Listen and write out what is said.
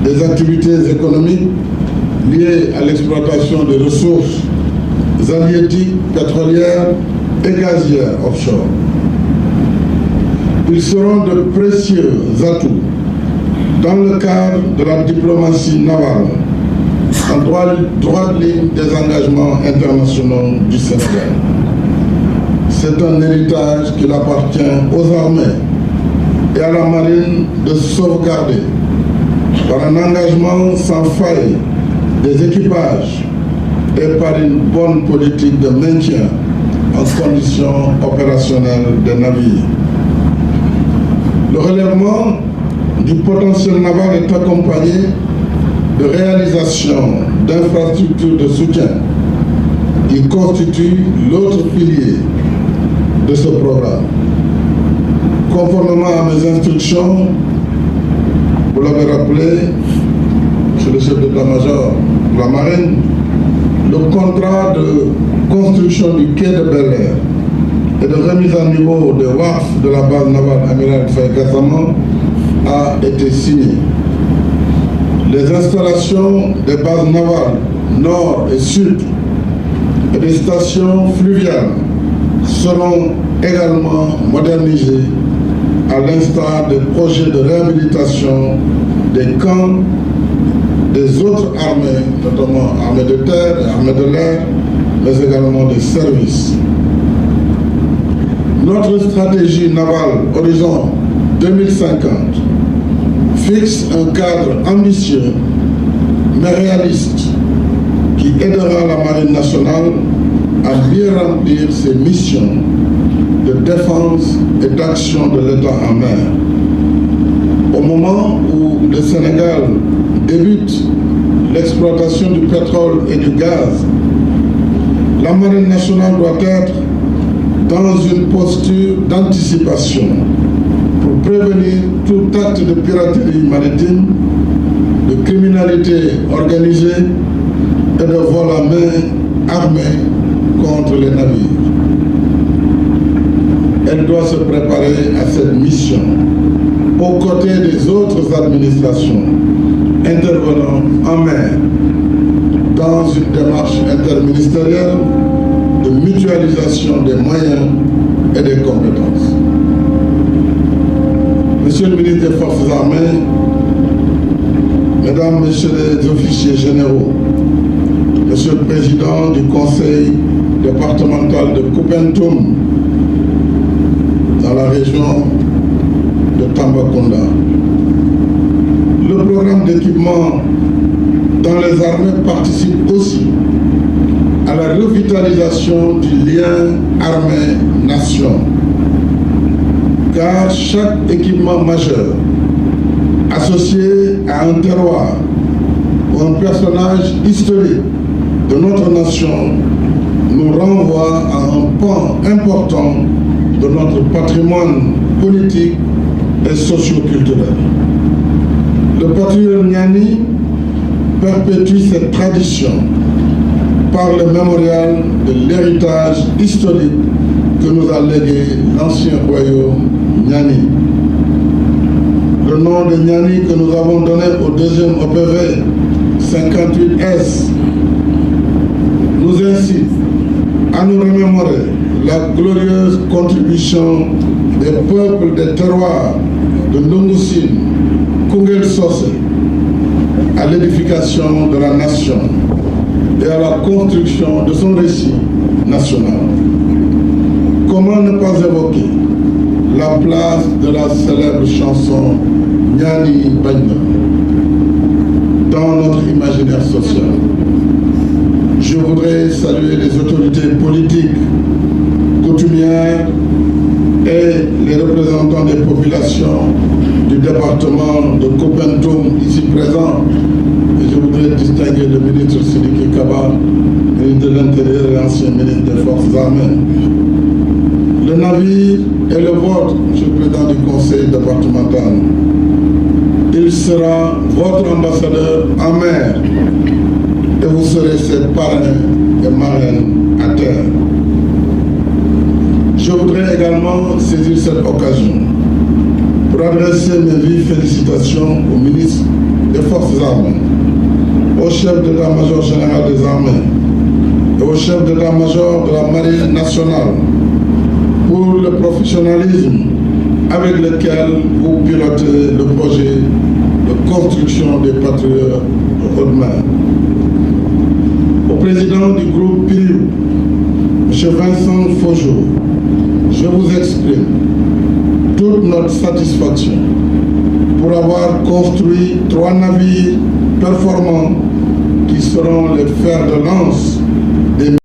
des activités économiques liées à l'exploitation des ressources halieutiques, pétrolières et gazières offshore. Ils seront de précieux atouts dans le cadre de la diplomatie navale, en droite ligne des engagements internationaux du Sénégal. C'est un héritage qu'il appartient aux armées et à la marine de sauvegarder par un engagement sans faille des équipages et par une bonne politique de maintien en conditions opérationnelles des navires. Le relèvement du potentiel naval est accompagné de réalisation d'infrastructures de soutien qui constituent l'autre pilier de ce programme. Conformément à mes instructions, vous l'avez rappelé, monsieur le chef d'état-major de la marine, le contrat de construction du quai de Bel-Air et de remise à niveau des WAF de la base navale Amiral Faye Gassama a été signé. Les installations des bases navales nord et sud et des stations fluviales seront également modernisées à l'instar des projets de réhabilitation des camps des autres armées, notamment armées de terre et armées de l'air, mais également des services. Notre stratégie navale Horizon 2050 fixe un cadre ambitieux mais réaliste qui aidera la Marine nationale à mieux remplir ses missions de défense et d'action de l'État en mer. Au moment où le Sénégal débute l'exploitation du pétrole et du gaz, la Marine nationale doit être dans une posture d'anticipation pour prévenir tout acte de piraterie maritime, de criminalité organisée et de vol à main armée contre les navires. Elle doit se préparer à cette mission aux côtés des autres administrations intervenant en mer dans une démarche interministérielle de mutualisation des moyens et des compétences. Monsieur le ministre des Forces armées, Mesdames, Messieurs les officiers généraux, Monsieur le Président du Conseil départemental de Koupentoum, dans la région de Tambacounda, le programme d'équipement dans les armées participe aussi à la revitalisation du lien armée-nation, car chaque équipement majeur associé à un terroir ou un personnage historique de notre nation nous renvoie à un pan important de notre patrimoine politique et socio-culturel. Le patrimoine Niani perpétue cette tradition par le mémorial de l'héritage historique que nous a légué l'ancien royaume Niani. Le nom de Niani que nous avons donné au deuxième OPV 58S nous incite à nous remémorer la glorieuse contribution des peuples des terroirs de Ndungussine, Koungheul Socé, à l'édification de la nation et à la construction de son récit national. Comment ne pas évoquer la place de la célèbre chanson Niani Bagna dans notre imaginaire social? Je voudrais saluer les autorités politiques, coutumières et les représentants des populations du département de Koupentoum ici présents. Et je voudrais distinguer le ministre Sidiki Kaba, ministre de l'Intérieur et ancien ministre des Forces armées. Le navire est le vôtre, monsieur le président du conseil départemental. Il sera votre ambassadeur en mer et vous serez ses parrains et marraines à terre. Je voudrais également saisir cette occasion pour pour adresser mes vives félicitations au ministre des Forces armées, au chef d'état-major général des armées et au chef d'état-major de la Marine nationale pour le professionnalisme avec lequel vous pilotez le projet de construction des patrouilleurs de haute mer. Au président du groupe Piriou, M. Vincent Fojo, je vous exprime toute notre satisfaction pour avoir construit 3 navires performants qui seront les fers de lance des